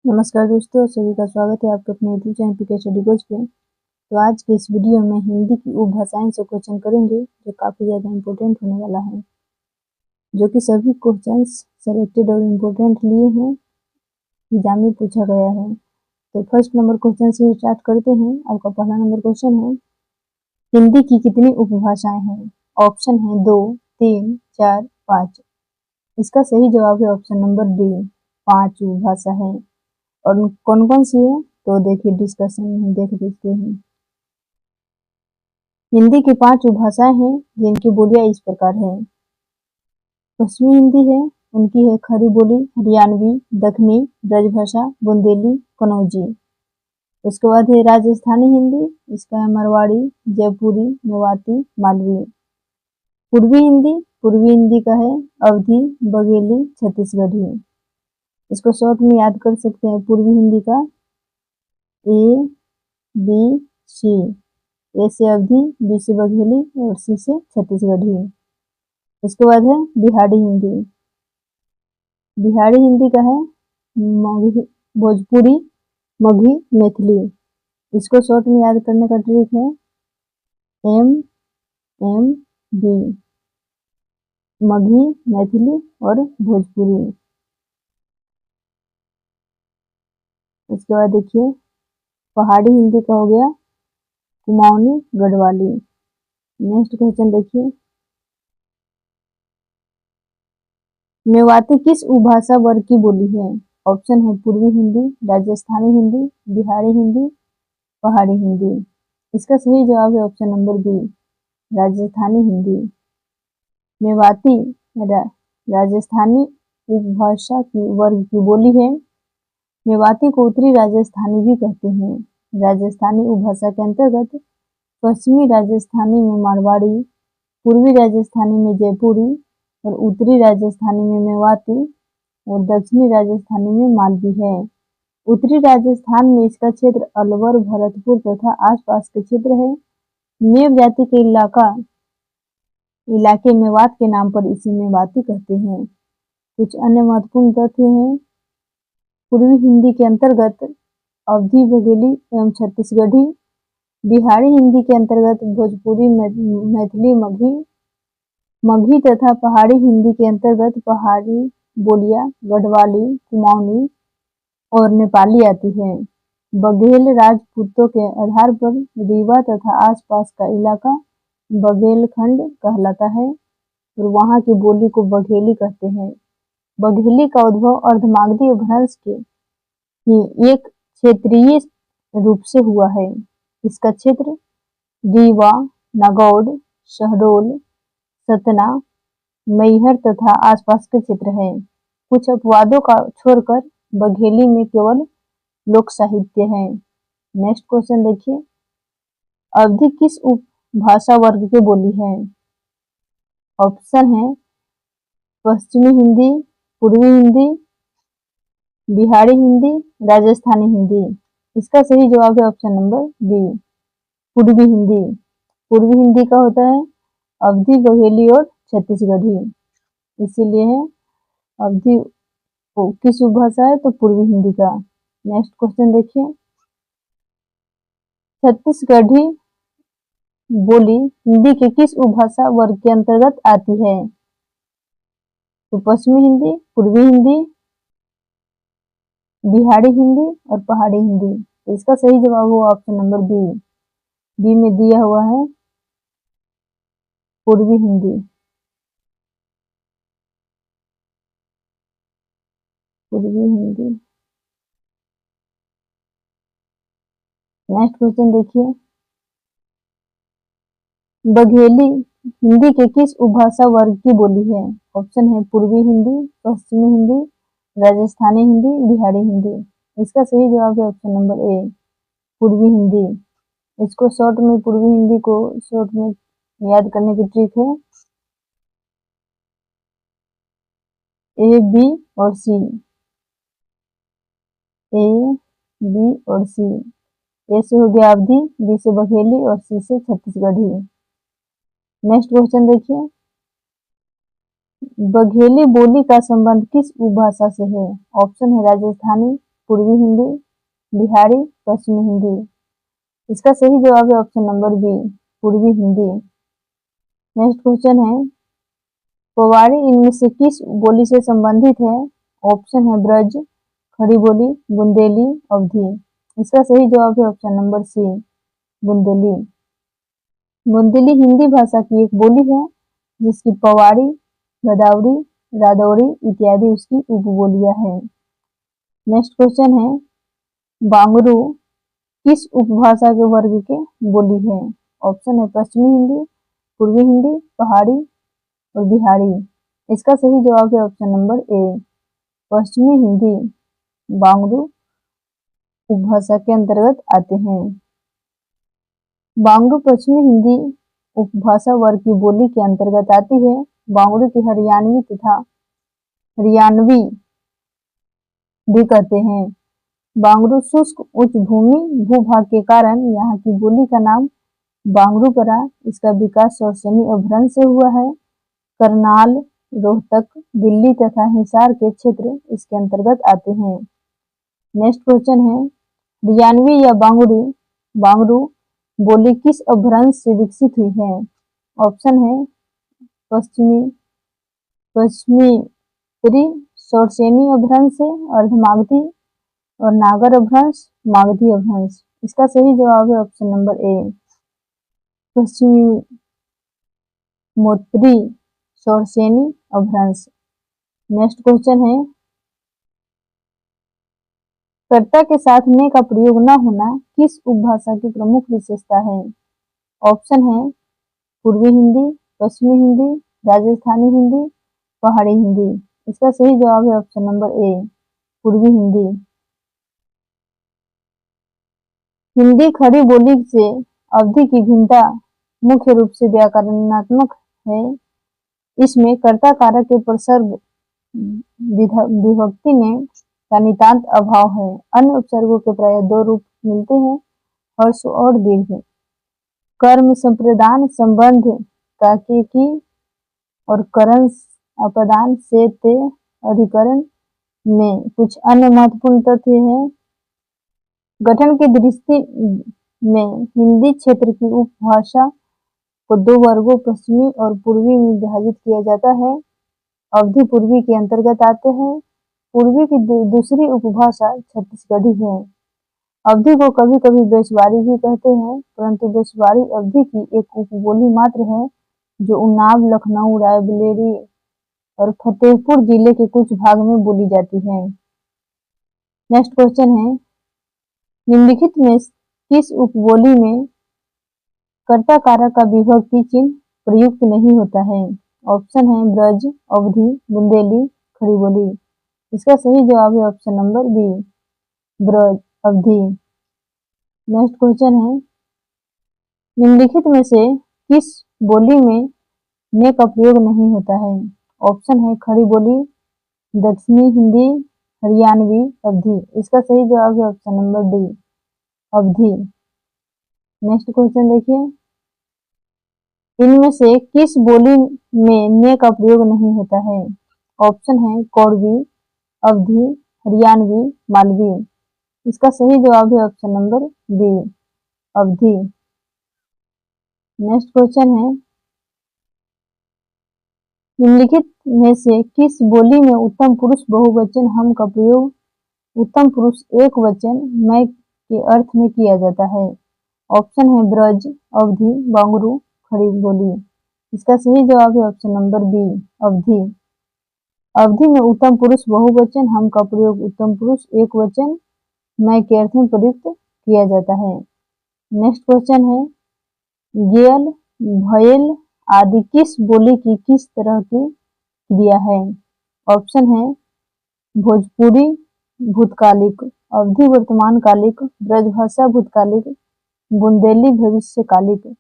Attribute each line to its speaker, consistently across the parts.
Speaker 1: नमस्कार दोस्तों, सभी का स्वागत है आपके अपने YouTube channel PK study goals पे। तो आज के इस वीडियो में हिंदी की उपभाषाएं से क्वेश्चन करेंगे जो काफ़ी ज़्यादा इम्पोर्टेंट होने वाला है, जो कि सभी क्वेश्चंस सेलेक्टेड और इम्पोर्टेंट लिए हैं, एग्जाम में पूछा गया है। तो फर्स्ट नंबर क्वेश्चन से स्टार्ट करते हैं। आपका पहला नंबर क्वेश्चन है, हिंदी की कितनी उपभाषाएं हैं? ऑप्शन है 2, 3, 4, 5। इसका सही जवाब है ऑप्शन नंबर डी, 5 उपभाषा है। और कौन कौन सी है तो देखिए डिस्कशन में देख लेते हैं। हिंदी की 5 उपभाषाएं हैं जिनकी बोलियां इस प्रकार है। पश्चिमी हिंदी है, उनकी है खड़ी बोली हरियाणवी, दक्षिणी, ब्रजभाषा, बुंदेली, कनौजी। उसके बाद है राजस्थानी हिंदी, इसका है मारवाड़ी, जयपुरी, मेवाती, मालवी। पूर्वी हिंदी का है अवधी, बघेली, छत्तीसगढ़ी। इसको शॉर्ट में याद कर सकते हैं। पूर्वी हिंदी का ABC, ए से अवधी, बी से बघेली और सी से छत्तीसगढ़ी। उसके बाद है बिहारी हिंदी का है भोजपुरी, मगही, मैथिली। इसको शॉर्ट में याद करने का ट्रिक है MMB, मगही, मैथिली और भोजपुरी। उसके बाद देखिए पहाड़ी हिंदी का हो गया कुमाऊनी, गढ़वाली। नेक्स्ट क्वेश्चन देखिए, मेवाती किस उपभाषा वर्ग की बोली है? ऑप्शन है पूर्वी हिंदी, राजस्थानी हिंदी, बिहारी हिंदी, पहाड़ी हिंदी। इसका सही जवाब है option number B, Rajasthani Hindi. Mewati Rajasthani उपभाषा की वर्ग की बोली है। मेवाती को उत्तरी राजस्थानी भी कहते हैं। राजस्थानी उपभाषा के अंतर्गत पश्चिमी राजस्थानी में मारवाड़ी, पूर्वी राजस्थानी में जयपुरी और उत्तरी राजस्थानी में मेवाती और दक्षिणी राजस्थानी में मालवी है। उत्तरी राजस्थान में इसका क्षेत्र अलवर, भरतपुर तथा आसपास के क्षेत्र है। मेव जाति के इलाके मेवात के नाम पर इसे मेवाती कहते हैं। कुछ अन्य महत्वपूर्ण तथ्य हैं। पूर्वी हिंदी के अंतर्गत अवधी, बघेली एवं छत्तीसगढ़ी। बिहारी हिंदी के अंतर्गत भोजपुरी, मैथिली, मगही तथा पहाड़ी हिंदी के अंतर्गत पहाड़ी बोलियां गढ़वाली, कुमाऊनी और नेपाली आती है। बघेल राजपूतों के आधार पर रीवा तथा आसपास का इलाका बघेलखंड कहलाता है और वहां की बोली को बघेली कहते हैं। बघेली का उद्भव अर्धमागधी अपभ्रंश के ही एक क्षेत्रीय रूप से हुआ है। इसका क्षेत्र रीवा, नागौर, शहडोल, सतना, मैहर तथा आसपास के क्षेत्र है। कुछ अपवादों का छोड़कर बघेली में केवल लोक साहित्य है। नेक्स्ट क्वेश्चन देखिए, अवधी किस उपभाषा वर्ग की बोली है? ऑप्शन है पश्चिमी हिंदी, पूर्वी हिंदी, बिहारी हिंदी, राजस्थानी हिंदी। इसका सही जवाब है ऑप्शन नंबर बी, पूर्वी हिंदी। पूर्वी हिंदी का होता है अवधी, बघेली और छत्तीसगढ़ी, इसीलिए है अवधी किस उपभाषा है तो पूर्वी हिंदी का। नेक्स्ट क्वेश्चन देखिए, छत्तीसगढ़ी बोली हिंदी के किस उपभाषा वर्ग के अंतर्गत आती है? तो पश्चिमी हिंदी, पूर्वी हिंदी, बिहारी हिंदी और पहाड़ी हिंदी। तो इसका सही जवाब हुआ ऑप्शन नंबर बी में दिया हुआ है पूर्वी हिंदी। पूर्वी हिंदी। नेक्स्ट क्वेश्चन देखिए, बघेली हिंदी के किस उपभाषा वर्ग की बोली है? ऑप्शन है पूर्वी हिंदी, पश्चिमी हिंदी, राजस्थानी हिंदी, बिहारी हिंदी। इसका सही जवाब है ऑप्शन नंबर ए, पूर्वी हिंदी। इसको शॉर्ट में पूर्वी हिंदी को शॉर्ट में याद करने की ट्रिक है ए, बी और सी। ए, बी और सी। ए से हो गया अवधी, बी से बघेली और सी से छत्तीसगढ़ी। नेक्स्ट क्वेश्चन देखिए, बघेली बोली का संबंध किस उपभाषा से है? ऑप्शन है राजस्थानी, पूर्वी हिंदी, बिहारी, पश्चिमी हिंदी। इसका सही जवाब है ऑप्शन नंबर बी, पूर्वी हिंदी। नेक्स्ट क्वेश्चन है, पोवाड़ी इनमें से किस बोली से संबंधित है? ऑप्शन है ब्रज, खड़ी बोली, बुंदेली, अवधी। इसका सही जवाब है option number C, Bundeli. Bundeli Hindi भाषा की एक बोली है जिसकी पोवाड़ी, गदावरी, रादौरी इत्यादि उसकी उपबोलियां हैं। नेक्स्ट क्वेश्चन है, बांगरू किस उपभाषा के वर्ग के बोली है? ऑप्शन है पश्चिमी हिंदी, पूर्वी हिंदी, पहाड़ी और बिहारी। इसका सही जवाब है ऑप्शन नंबर ए, पश्चिमी हिंदी बांगरू उपभाषा के अंतर्गत आते हैं। बांगरू पश्चिमी हिंदी उपभाषा वर्ग की बोली के अंतर्गत आती है। बांगरू की हरियाणवी तथा हरियाणवी भी कहते हैं। बांगरू शुष्क उच्च भूमि भूभाग के कारण यहाँ की बोली का नाम बांगरू पड़ा। इसका विकास शौरसेनी अपभ्रंश से हुआ है। करनाल, रोहतक, दिल्ली तथा हिसार के क्षेत्र इसके अंतर्गत आते हैं। नेक्स्ट क्वेश्चन है, हरियाणवी या बांगरू बोली किस अपभ्रंश से विकसित हुई है? ऑप्शन है पश्चिमी शौरसेनी अपभ्रंश से, अर्धमागधी और नागर अपभ्रंश, मागधी अपभ्रंश। इसका सही जवाब है ऑप्शन नंबर ए, पश्चिमी मोत्री शौरसेनी अपभ्रंश। नेक्स्ट क्वेश्चन है, कर्ता के साथ ने का प्रयोग न होना किस उपभाषा की प्रमुख विशेषता है? ऑप्शन है पूर्वी हिंदी, पश्चिमी हिंदी, राजस्थानी हिंदी, पहाड़ी हिंदी। इसका सही जवाब है ऑप्शन नंबर ए, पूर्वी हिंदी। हिंदी खड़ी बोली से अवधि की भिन्नता मुख्य रूप से व्याकरणात्मक है। इसमें कर्ता कारक के प्रसर्ग विभक्ति ने का नितांत अभाव है। अन्य उपसर्गों के प्राय दो रूप मिलते हैं, हर्ष और दीर्घ। कर्म संप्रदान संबंध ताकेकी और करण अपदान से ते अधिकरण में कुछ अन्य महत्वपूर्ण तथ्य हैं। गठन की दृष्टि में हिंदी क्षेत्र की उपभाषा को दो वर्गों पश्चिमी और पूर्वी में विभाजित किया जाता है। अवधी पूर्वी के अंतर्गत आते हैं। पूर्वी की दूसरी उपभाषा छत्तीसगढ़ी है। अवधी को कभी कभी बेसवारी भी कहते हैं, परंतु बेसवारी अवधी की एक उपबोली मात्र है जो उन्नाव, लखनऊ, रायबरेली और फतेहपुर जिले के कुछ भाग में बोली जाती है। नेक्स्ट क्वेश्चन है, निम्नलिखित में किस उपबोली में कर्ता कारक का विभक्ति चिन्ह प्रयुक्त नहीं होता है? ऑप्शन है ब्रज, अवधी, बुंदेली, खड़ी बोली। इसका सही जवाब है ऑप्शन नंबर बी, ब्रज, अवधी। नेक्स्ट क्वेश्चन है, निम्नलिखित में से किस बोली में ने का प्रयोग नहीं होता है? ऑप्शन है खड़ी बोली, दक्षिणी हिंदी, हरियाणवी, अवधी। इसका सही जवाब है ऑप्शन नंबर डी, अवधी। नेक्स्ट क्वेश्चन देखिए, इनमें से किस बोली में ने का प्रयोग नहीं होता है? ऑप्शन है कोरवी, अवधी, हरियाणवी, मालवी। इसका सही जवाब है ऑप्शन नंबर बी, अवधी। नेक्स्ट क्वेश्चन है, निम्नलिखित में से किस बोली में उत्तम पुरुष बहुवचन हम का प्रयोग उत्तम पुरुष एक वचन मैं के अर्थ में किया जाता है? ऑप्शन है ब्रज, अवधी, बांगरू, खड़ी बोली। इसका सही जवाब है ऑप्शन नंबर बी, अवधी। अवधि में उत्तम पुरुष बहुवचन हम का प्रयोग उत्तम पुरुष एक वचन मैं के अर्थ में प्रयुक्त किया जाता है। नेक्स्ट क्वेश्चन है, गेल, भयल आदि किस बोली की किस तरह की क्रिया है? ऑप्शन है भोजपुरी भूतकालिक, अवधी वर्तमान कालिक, ब्रजभाषा भूतकालिक, बुंदेली भविष्यकालिक।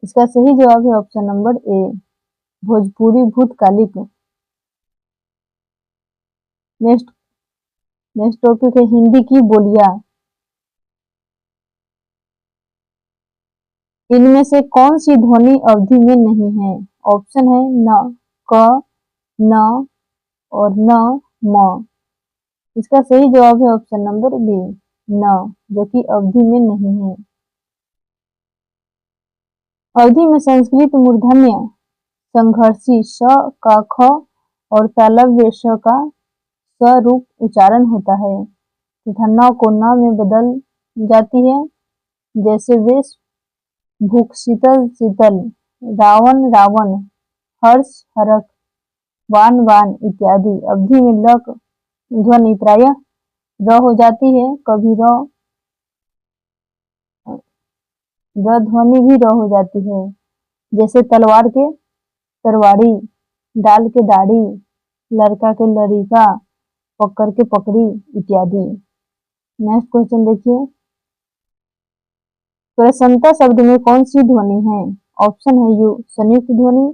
Speaker 1: इसका सही जवाब है ऑप्शन नंबर ए, भोजपुरी भूतकालिक। नेक्स्ट टॉपिक है हिंदी की बोलियां। इनमें से कौन सी ध्वनि अवधि में नहीं है? ऑप्शन है न, क, न और न, म। इसका सही जवाब है ऑप्शन नंबर बी, न, जो कि अवधि में नहीं है। अवधि में संस्कृत मूर्धन्य संघर्षी स का ख और तालव्य स का स रूप उच्चारण होता है तथा न को न में बदल जाती है, जैसे वेश भूख शीतल शीतल, रावण रावण, हर्ष हरख, वान वान इत्यादि। अवधि में लक ध्वनि प्रायः र हो जाती है, कभी र ध्वनि भी र हो जाती है, जैसे तलवार के तरवाड़ी, डाल के डाड़ी, लड़का के लड़िका, पकड़ के पकड़ी इत्यादि। नेक्स्ट क्वेश्चन देखिए, प्रसन्नता शब्द में कौन सी ध्वनि है? ऑप्शन है यू संयुक्त ध्वनि,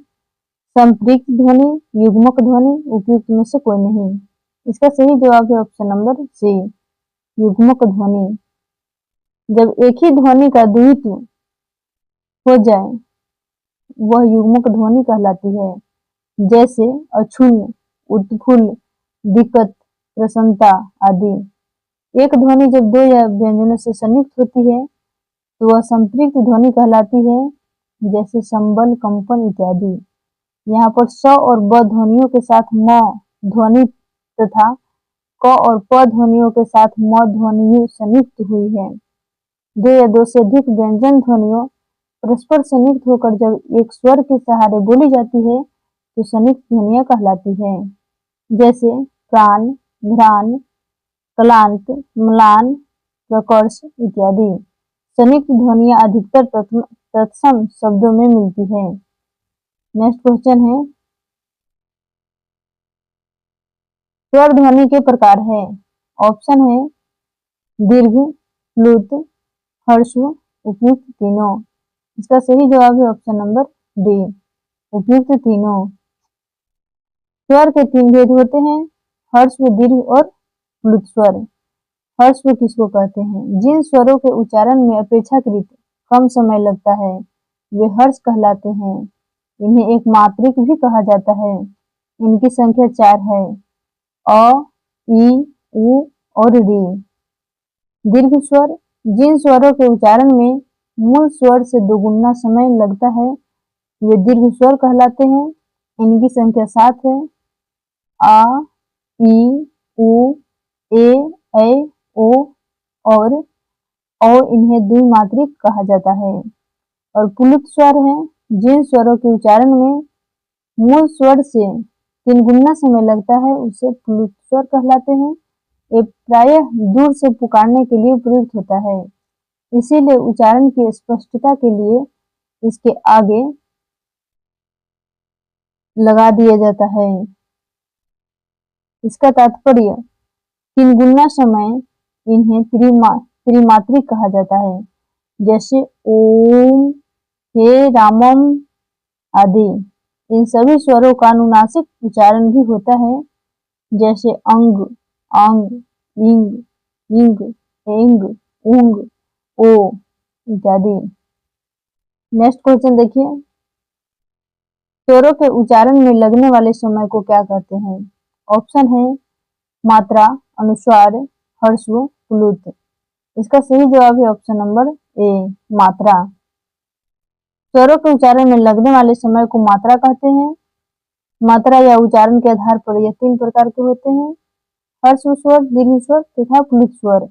Speaker 1: संपृक्त ध्वनि, युग्मक ध्वनि, उपयुक्त में से कोई नहीं। इसका सही जवाब है ऑप्शन नंबर सी, युग्मक ध्वनि। जब एक ही ध्वनि का द्वित्व हो जाए वह युग्मक ध्वनि कहलाती है, जैसे अक्षुण्ण, उत्फुल्ल, दिक्कत, प्रसन्नता आदि। एक ध्वनि जब दो या व्यंजनों से संयुक्त होती है तो वह संपृक्त ध्वनि कहलाती है, जैसे संबल, कंपन इत्यादि। यहाँ पर स और ब ध्वनियों के साथ म ध्वनि तथा क और प ध्वनियों के साथ म ध्वनि संयुक्त हुई है। दो या दो से अधिक व्यंजन ध्वनियों परस्पर संयुक्त होकर जब एक स्वर के सहारे बोली जाती है तो संयुक्त ध्वनियां कहलाती है, जैसे प्राण, घ्राण, क्लांत, म्लान, प्रकर्ष इत्यादि। संयुक्त ध्वनियां अधिकतर तत्सम शब्दों में मिलती है। नेक्स्ट क्वेश्चन है, स्वर ध्वनि के प्रकार है। ऑप्शन है दीर्घ, प्लुत, ह्रस्व, उपयुक्त तीनों। इसका सही जवाब है ऑप्शन नंबर डी, उपयुक्त तीनों। स्वर के तीन भेद होते हैं, ह्रस्व, दीर्घ और प्लुत स्वर। ह्रस्व किसको कहते हैं? जिन स्वरों के उच्चारण में अपेक्षाकृत कम समय लगता है वे हर्ष कहलाते हैं। इन्हें एक मात्रिक भी कहा जाता है। इनकी संख्या 4 है, अ, ई, उ और री। दीर्घ स्वर, जिन स्वरों के उच्चारण में मूल स्वर से दोगुना समय लगता है वे दीर्घ स्वर कहलाते हैं। इनकी संख्या 7 है, आ, ई, उ, ए, ऐ, ओ और औ। इन्हें द्विमात्रिक कहा जाता है। और प्लुत स्वर हैं, जिन स्वरों के उच्चारण में मूल स्वर से 3 गुना समय लगता है उसे प्लुत स्वर कहलाते हैं। ये प्रायः दूर से पुकारने के लिए प्रयुक्त होता है, इसीलिए उच्चारण की स्पष्टता के लिए इसके आगे लगा दिया जाता है। इसका तात्पर्य 3 गुना समय इन्हें त्रिमात्रिक कहा जाता है, जैसे ओम, हे रामम आदि। इन सभी स्वरों का अनुनासिक उच्चारण भी होता है, जैसे अंग, अंग, इंग, इंग, एंग, उंग, ओ इत्यादि। नेक्स्ट क्वेश्चन देखिए, स्वरों के उच्चारण में लगने वाले समय को क्या कहते हैं? ऑप्शन है मात्रा, अनुस्वार, ह्रस्व, प्लुत। इसका सही जवाब है ऑप्शन नंबर ए, मात्रा। स्वरों के उच्चारण में लगने वाले समय को मात्रा कहते हैं। मात्रा या उच्चारण के आधार पर यह 3 प्रकार के होते हैं, ह्रस्व स्वर, दीर्घ स्वर तथा प्लुत स्वर।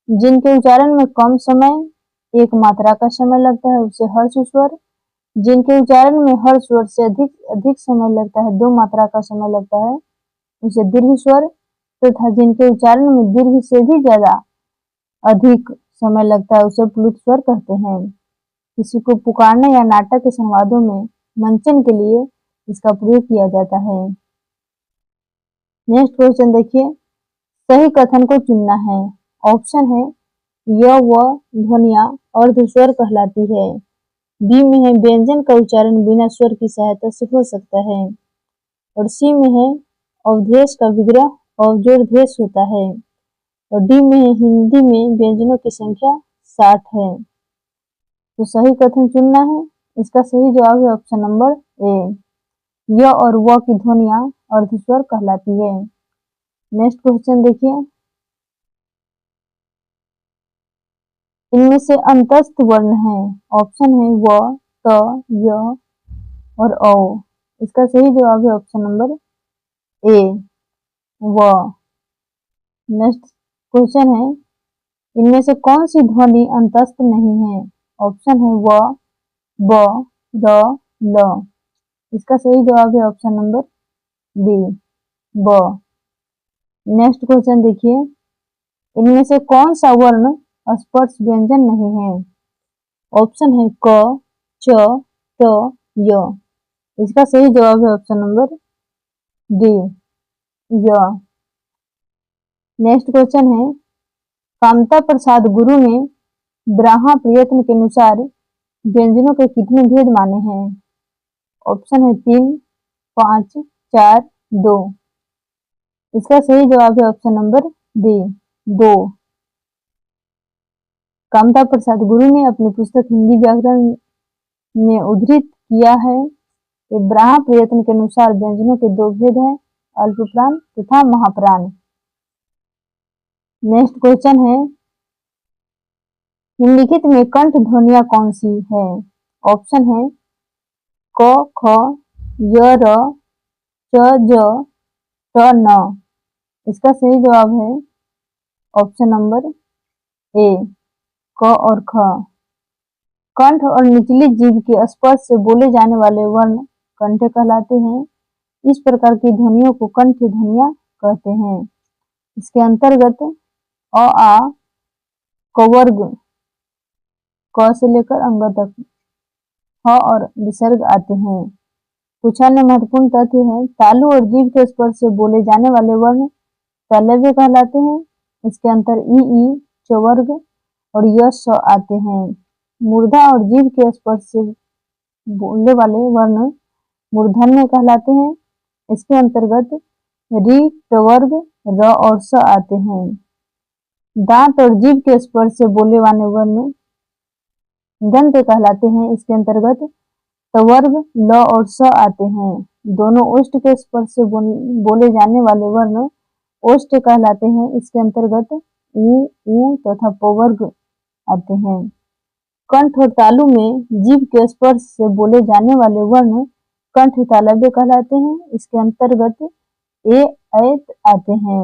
Speaker 1: जिनके उच्चारण में कम समय एक मात्रा का समय लगता है उसे ह्रस्व स्वर, जिनके उच्चारण में हर स्वर से अधिक समय लगता है, 2 मात्रा का समय लगता है, उसे दीर्घ स्वर, तथा जिनके उच्चारण में दीर्घ से भी ज्यादा अधिक समय लगता है उसे प्लुत स्वर कहते हैं। किसी को पुकारने या नाटक के संवादों में मंचन के लिए इसका प्रयोग किया जाता है। नेक्स्ट क्वेश्चन देखिए, सही कथन को चुनना है। ऑप्शन है य व ध्वनियां अर्धस्वर कहलाती है। बी में है व्यंजन का उच्चारण बिना स्वर की सहायता से हो सकता है। और सी में है अवधेश का विग्रह अवजोरधेश होता है। और डी में है हिंदी में व्यंजनों की संख्या 60 है। तो सही कथन चुनना है। इसका सही जवाब है ऑप्शन नंबर ए, य और व की ध्वनियां अर्धस्वर कहलाती है। नेक्स्ट क्वेश्चन देखिए, इनमें से अंतस्थ वर्ण है। ऑप्शन है व, त, य और औ। इसका सही जवाब है ऑप्शन नंबर ए, व। नेक्स्ट क्वेश्चन है, इनमें से कौन सी ध्वनि अंतस्थ नहीं है। ऑप्शन है व, ब, र, ल। इसका सही जवाब है ऑप्शन नंबर बी, ब। नेक्स्ट क्वेश्चन देखिए, इनमें से कौन सा वर्ण स्पर्श व्यंजन नहीं है। ऑप्शन है क, च, त, य। इसका सही जवाब है ऑप्शन नंबर डी, य। नेक्स्ट क्वेश्चन है, कामता प्रसाद गुरु ने ब्राह्मा प्रयत्न के अनुसार व्यंजनों के कितने भेद माने हैं। ऑप्शन है 3, 5, 4, 2। इसका सही जवाब है option number D, 2। Kamta Prasad गुरु ने अपनी पुस्तक हिंदी व्याकरण में उद्धृत किया है कि ब्राह्म प्रयत्न के अनुसार व्यंजनों के 2 भेद हैं, अल्पप्राण तथा महाप्राण। नेक्स्ट क्वेश्चन है, निम्नलिखित में कंठ ध्वनियां कौन सी है। ऑप्शन है क, ख, य, र, च, ज, ट, न। इसका सही जवाब है ऑप्शन नंबर ए, क और ख। कंठ और निचली जीभ के स्पर्श से बोले जाने वाले वर्ण कंठ कहलाते हैं। इस प्रकार की ध्वनियों को कंठ ध्वनियां कहते हैं। इसके अंतर्गत अ, आ, कवर्ग, क से लेकर अंग तक, ह और विसर्ग आते हैं। कुछ अन्य महत्वपूर्ण तथ्य हैं, तालु और जीभ के स्पर्श से बोले जाने वाले वर्ण तालव्य कहलाते हैं। इसके अंतर ई, चवर्ग और य, स आते हैं। मूर्धा और जीभ के स्पर्श से बोलने वाले वर्ण मूर्धन्य कहलाते हैं। इसके अंतर्गत री, टवर्ग, र और स आते हैं। दांत और जीभ के स्पर्श से बोले वाले वर्ण दंत कहलाते हैं। इसके अंतर्गत तवर्ग, ल और स आते हैं। दोनों ओष्ठ के स्पर्श से बोले जाने वाले वर्ण ओष्ठ कहलाते हैं। इसके अंतर्गत उ तथा पवर्ग आते हैं। कंठ और तालु में जीभ के स्पर्श से बोले जाने वाले वर्ण कंठ तालव्य कहलाते हैं। इसके अंतर्गत ए, ऐत आते हैं।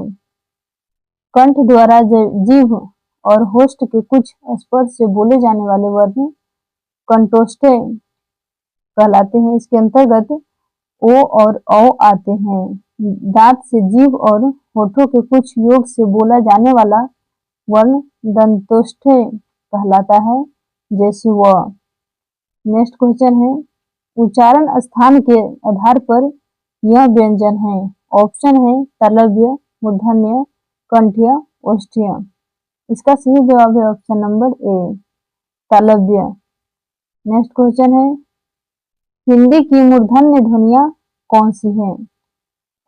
Speaker 1: कंठ द्वारा जीभ और होष्ठ के कुछ स्पर्श से बोले जाने वाले वर्ण कंठोष्ठ कहलाते हैं। इसके अंतर्गत ओ और औ आते हैं। दांत से जीभ और होठों के कुछ योग से बोला जाने वाला वर्ण दंतोष्ठ कहलाता है, जैसे व। नेक्स्ट क्वेश्चन है, उच्चारण स्थान के आधार पर यह व्यंजन है। ऑप्शन है तालव्य, मूर्धन्य, कंठ्य, ओष्ठ्य। इसका सही जवाब है ऑप्शन नंबर ए, तालव्य। नेक्स्ट क्वेश्चन है, हिंदी की मूर्धन्य ध्वनियां कौन सी हैं।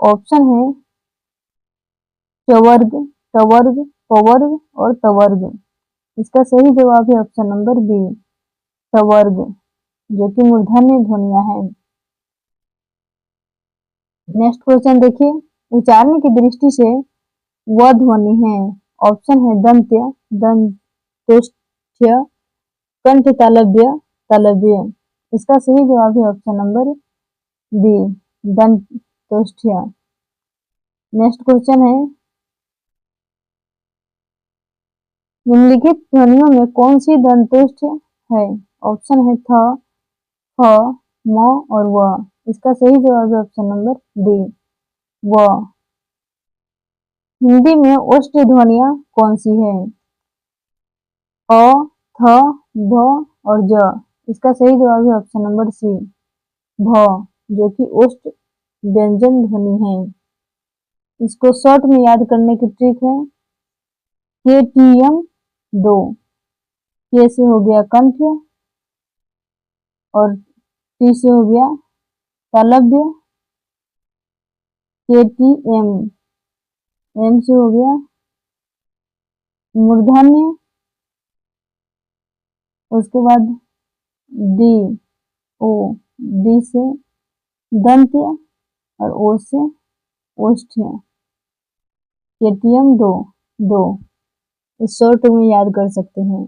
Speaker 1: ऑप्शन है चवर्ग, टवर्ग, पवर्ग और तवर्ग। इसका सही जवाब है ऑप्शन नंबर बी, टवर्ग, जो कि मूर्धन्य ध्वनियां हैं। नेक्स्ट क्वेश्चन देखिए, उच्चारण की दृष्टि से व ध्वनि है। ऑप्शन है दंत्य, दंतोष्ठ्य, कंठ तालव्य, तालव्य। इसका सही जवाब है ऑप्शन नंबर बी, दंतोष्ठ्य। नेक्स्ट क्वेश्चन है, निम्नलिखित ध्वनियों में कौन सी दंतोष्ठ है। ऑप्शन है थ, फ, म और व। इसका सही जवाब है ऑप्शन नंबर डी, व। हिंदी में ओष्ठ ध्वनियां कौन सी है। अ, थ, भ और ज। इसका सही जवाब है ऑप्शन नंबर सी, भ, जो कि ओष्ठ व्यंजन ध्वनि है। इसको शॉर्ट में याद करने की ट्रिक है KTM 2। के से हो गया कंठ और टी से हो गया तालव्य, KTM, एम से हो गया मूर्धन्य, उसके बाद डी, ओ, डी से दंत्य और ओ से ओष्ठ्य। केटीएम दो, दो, इस शॉर्ट में याद कर सकते हैं।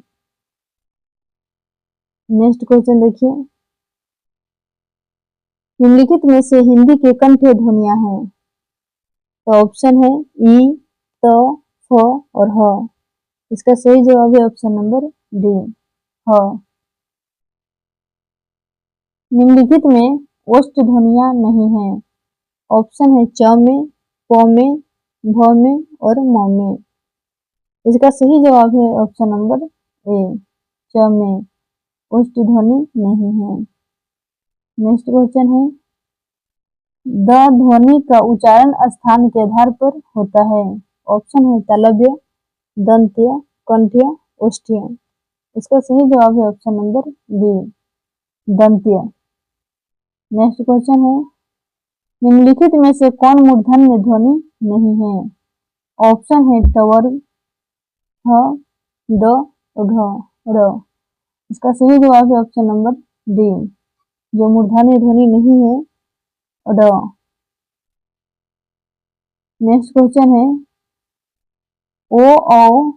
Speaker 1: नेक्स्ट क्वेश्चन देखिए, निम्नलिखित में से हिंदी के कंठ्य ध्वनियां हैं। तो ऑप्शन है ई, त, फ और ह। इसका सही जवाब है ऑप्शन नंबर डी, ह। निम्नलिखित में ओष्ठ ध्वनियां नहीं हैं। ऑप्शन है च में, प में, भ में और म में। इसका सही जवाब है ऑप्शन नंबर ए, च में ओष्ठ ध्वनि नहीं है। नेक्स्ट क्वेश्चन है, द ध्वनि का उच्चारण स्थान के आधार पर होता है। ऑप्शन है तालव्य, दंत्य, कंठ्य, ओष्ठ्य। इसका सही जवाब है ऑप्शन नंबर बी, दंत्य। नेक्स्ट क्वेश्चन है, निम्नलिखित में से कौन मूर्धन्य ध्वनि नहीं है। ऑप्शन है टवर, ह, ड, ढ, र। इसका सही जवाब है ऑप्शन नंबर डी, जो मूर्धन्य ध्वनि नहीं है, ड। नेक्स्ट क्वेश्चन है, ओ औ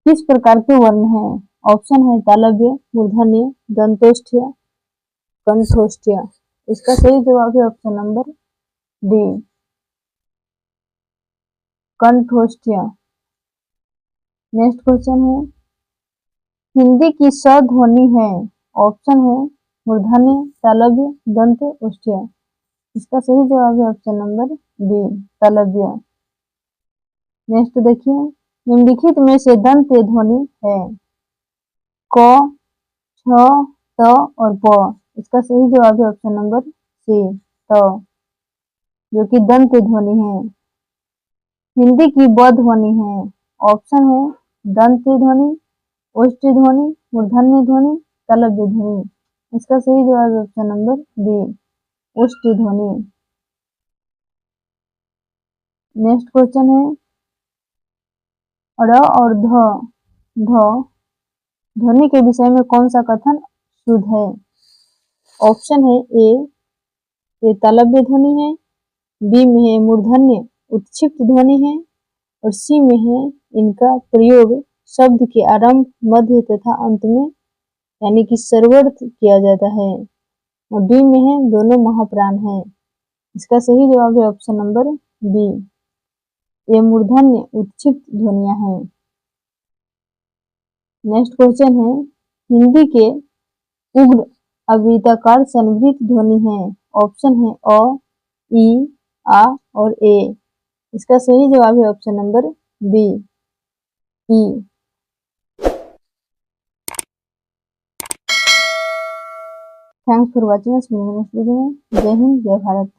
Speaker 1: किस प्रकार के वर्ण हैं। ऑप्शन है तालव्य, मूर्धन्य, दंतोष्ठ्य, कंठोष्ठ्य। इसका सही जवाब है ऑप्शन नंबर डी, कंठोष्ठ्य। नेक्स्ट क्वेश्चन है, हिंदी की स ध्वनि है। ऑप्शन है मूर्धन्य, तालव्य, दंत, ओष्ठ्य। इसका सही जवाब है ऑप्शन नंबर बी, तालव्य। नेक्स्ट देखिए, निम्नलिखित में से दंत ध्वनि है। क, छ, त और प। इसका सही जवाब है ऑप्शन नंबर सी, त, जो कि दंत ध्वनि है। हिंदी की ब ध्वनि है। ऑप्शन है दंत ध्वनि, ओष्ठ ध्वनि, मूर्धन्य ध्वनि, तालव्य ध्वनि। इसका सही जवाब है ऑप्शन नंबर बी, ओष्ठ ध्वनि। नेक्स्ट क्वेश्चन है, र और ध, ध्वनि के विषय में कौन सा कथन शुद्ध है। ऑप्शन है ए, ये तालव्य ध्वनि है, बी में है मूर्धन्य उत्क्षिप्त ध्वनि है और सी में है इनका प्रयोग शब्द के आरंभ, मध्य तथा अंत में यानी कि सर्वर्थ किया जाता है। और डी में है दोनों महाप्राण है। इसका सही जवाब है ऑप्शन नंबर बी, ये मूर्धन्य उत्क्षिप्त ध्वनियां हैं। नेक्स्ट क्वेश्चन है, हिंदी के उग्र अवृताकार संवृत ध्वनि है। ऑप्शन है अ, ई, आ और ए। इसका सही जवाब है option number B, E. Thanks for watching us. Jai Hind, जय भारत।